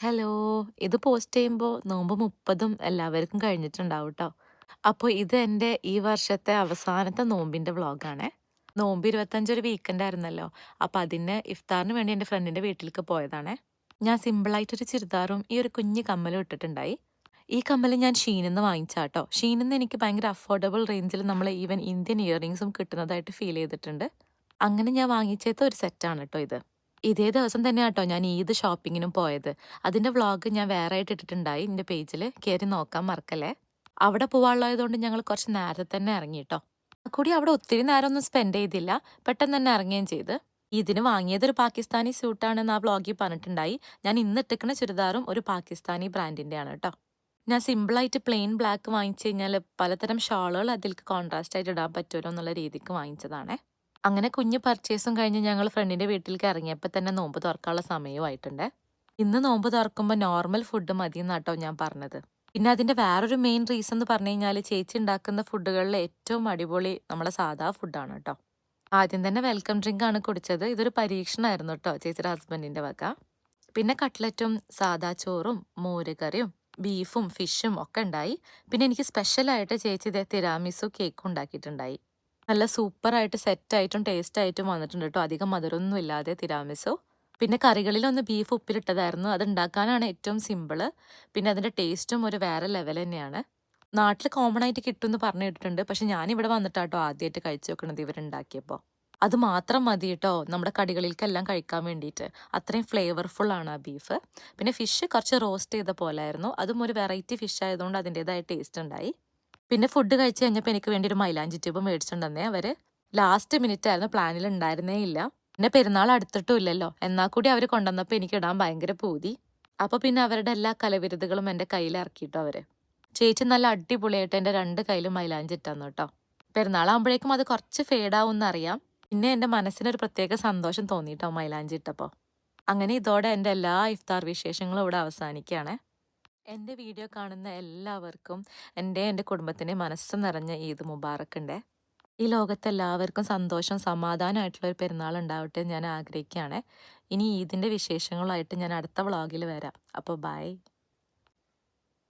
Hello! ഇത് post ചെയ്യുമ്പോൾ നോമ്പ് 30ഉം എല്ലാവർക്കും കഴിഞ്ഞിട്ടുണ്ടാവും ട്ടോ. അപ്പോൾ ഇത് എൻ്റെ ഈ വർഷത്തെ അവസാനത്തെ നോമ്പിന്റെ വ്ളോഗാണേ. നോമ്പ് 25 ഒരു വീക്കെൻഡ് ആയിരുന്നല്ലോ. അപ്പോൾ അതിന് ഇഫ്താറിന് വേണ്ടി എൻ്റെ ഫ്രണ്ടിന്റെ വീട്ടിലേക്ക് പോയതാണേ. ഞാൻ സിമ്പിളായിട്ടൊരു ചുരിദാറും ഈ ഒരു കുഞ്ഞു കമ്മലും ഇട്ടിട്ടുണ്ടായി. ഈ കമ്മല് ഞാൻ ഷീനിന്ന് വാങ്ങിച്ചാട്ടോ. ഷീനിന്ന് എനിക്ക് ഭയങ്കര അഫോർഡബിൾ റേഞ്ചിൽ നമ്മളെ ഈവൻ ഇന്ത്യൻ ഇയറിംഗ്സും കിട്ടുന്നതായിട്ട് ഫീൽ ചെയ്തിട്ടുണ്ട്. അങ്ങനെ ഞാൻ വാങ്ങിച്ചത് ഒരു സെറ്റാണ് ട്ടോ ഇത്. ഇതേ ദിവസം തന്നെയാട്ടോ ഞാൻ ഈദ് ഷോപ്പിങ്ങിനും പോയത്. അതിന്റെ വ്ളോഗ് ഞാൻ വേറെ ആയിട്ട് ഇട്ടിട്ടുണ്ടായി എന്റെ പേജിൽ. കേറി നോക്കാൻ മറക്കല്ലേ. അവിടെ പോവാനുള്ളതായതുകൊണ്ട് ഞങ്ങൾ കുറച്ച് നേരത്തെ തന്നെ ഇറങ്ങിട്ടോ. കൂടി അവിടെ ഒത്തിരി നേരമൊന്നും സ്പെൻഡ് ചെയ്തില്ല. പെട്ടെന്ന് തന്നെ ഇറങ്ങുകയും ചെയ്ത്. ഇതിന് വാങ്ങിയത് ഒരു പാകിസ്ഥാനി സ്യൂട്ടാണെന്ന് ആ വ്ളോഗിൽ പറഞ്ഞിട്ടുണ്ടായി. ഞാൻ ഇന്ന് ഇട്ടിക്കണ ചുരിദാറും ഒരു പാകിസ്ഥാനി ബ്രാൻഡിന്റെ ആണ് കേട്ടോ. ഞാൻ സിമ്പിളായിട്ട് പ്ലെയിൻ ബ്ലാക്ക് വാങ്ങിച്ചു കഴിഞ്ഞാൽ പലതരം ഷാളുകൾ അതിലേക്ക് കോൺട്രാസ്റ്റ് ആയിട്ട് ഇടാൻ പറ്റുമല്ലോ എന്നുള്ള രീതിക്ക് വാങ്ങിച്ചതാണേ. അങ്ങനെ കുഞ്ഞ് പർച്ചേസും കഴിഞ്ഞ് ഞങ്ങൾ ഫ്രണ്ടിന്റെ വീട്ടിലേക്ക് ഇറങ്ങിയപ്പോൾ തന്നെ നോമ്പ് തുറക്കാനുള്ള സമയമായിട്ടുണ്ട്. ഇന്ന് നോമ്പ് തുറക്കുമ്പോൾ നോർമൽ ഫുഡ് മതി എന്നാട്ടോ ഞാൻ പറഞ്ഞത്. പിന്നെ അതിന്റെ വേറൊരു മെയിൻ റീസൺ എന്ന് പറഞ്ഞു കഴിഞ്ഞാൽ ചേച്ചി ഉണ്ടാക്കുന്ന ഫുഡുകളിൽ ഏറ്റവും അടിപൊളി നമ്മളെ സാധാ ഫുഡാണ് കേട്ടോ. ആദ്യം തന്നെ വെൽക്കം ഡ്രിങ്ക് ആണ് കുടിച്ചത്. ഇതൊരു പരീക്ഷണമായിരുന്നു കേട്ടോ ചേച്ചിയുടെ ഹസ്ബൻഡിന്റെ വക. പിന്നെ കട്ട്ലറ്റും സാദാ ചോറും മോരുകറിയും ബീഫും ഫിഷും ഒക്കെ ഉണ്ടായി. പിന്നെ എനിക്ക് സ്പെഷ്യലായിട്ട് ചേച്ചി ഇതേ തിരാമിസു കേക്കും ഉണ്ടാക്കിയിട്ടുണ്ടായി. നല്ല സൂപ്പറായിട്ട് സെറ്റായിട്ടും ടേസ്റ്റായിട്ടും വന്നിട്ടുണ്ട് കേട്ടോ. അധികം മധുരമൊന്നും ഇല്ലാതെ തിരാമിസു. പിന്നെ കറികളിലൊന്ന് ബീഫ് ഉപ്പിലിട്ടതായിരുന്നു. അത് ഉണ്ടാക്കാനാണ് ഏറ്റവും സിമ്പിള്. പിന്നെ അതിന്റെ ടേസ്റ്റും ഒരു വേറെ ലെവൽ തന്നെയാണ്. നാട്ടിൽ കോമൺ ആയിട്ട് കിട്ടുമെന്ന് പറഞ്ഞു കേട്ടിട്ടുണ്ട്. പക്ഷെ ഞാനിവിടെ വന്നിട്ടാട്ടോ ആദ്യമായിട്ട് കഴിച്ചു നോക്കണത് ഇവരുണ്ടാക്കിയപ്പോൾ. അത് മാത്രം മതി കേട്ടോ നമ്മുടെ കടികളിലേക്കെല്ലാം കഴിക്കാൻ വേണ്ടിയിട്ട്. അത്രയും ഫ്ലേവർഫുൾ ആണ് ആ ബീഫ്. പിന്നെ ഫിഷ് കുറച്ച് റോസ്റ്റ് ചെയ്ത പോലായിരുന്നു. അതും ഒരു വെറൈറ്റി ഫിഷ് ആയതുകൊണ്ട് അതിൻ്റെതായ ടേസ്റ്റ് ഉണ്ടായി. പിന്നെ ഫുഡ് കഴിച്ച് കഴിഞ്ഞപ്പോൾ എനിക്ക് വേണ്ടി ഒരു മൈലാഞ്ചി ട്യൂബ് മേടിച്ചിട്ടുണ്ടെന്നേ അവര്. ലാസ്റ്റ് മിനിറ്റ് ആയിരുന്നു, പ്ലാനിൽ ഉണ്ടായിരുന്നേ ഇല്ല. പിന്നെ പെരുന്നാൾ അടുത്തിട്ടും ഇല്ലല്ലോ. എന്നാൽ കൂടി അവർ കൊണ്ടുവന്നപ്പോൾ എനിക്ക് ഇടാൻ ഭയങ്കര പൂതി. അപ്പൊ പിന്നെ അവരുടെ എല്ലാ കലവിരുതുകളും എൻ്റെ കയ്യിൽ ഇറക്കിയിട്ടു അവര്. ചേച്ചി നല്ല അടിപൊളിയായിട്ട് എൻ്റെ 2 കയ്യിലും മൈലാഞ്ചി ഇട്ടന്നു കേട്ടോ. പെരുന്നാളാകുമ്പോഴേക്കും അത് കുറച്ച് ഫേഡാവും എന്നറിയാം. പിന്നെ എൻ്റെ മനസ്സിനൊരു പ്രത്യേക സന്തോഷം തോന്നിട്ടോ മൈലാഞ്ചി ഇട്ടപ്പോൾ. അങ്ങനെ ഇതോടെ എൻ്റെ എല്ലാ ഇഫ്താർ വിശേഷങ്ങളും ഇവിടെ അവസാനിക്കുകയാണ്. എൻ്റെ വീഡിയോ കാണുന്ന എല്ലാവർക്കും എൻ്റെ കുടുംബത്തിൻ്റെ മനസ്സ് നിറഞ്ഞ ഈദ് മുബാറക്കുണ്ടേ. ഈ ലോകത്ത് എല്ലാവർക്കും സന്തോഷം സമാധാനമായിട്ടുള്ള ഒരു പെരുന്നാൾ ഉണ്ടാവട്ടെ എന്ന് ഞാൻ ആഗ്രഹിക്കുകയാണ്. ഇനി ഈദിൻ്റെ വിശേഷങ്ങളായിട്ട് ഞാൻ അടുത്ത വ്ളോഗിൽ വരാം. അപ്പോൾ ബൈ.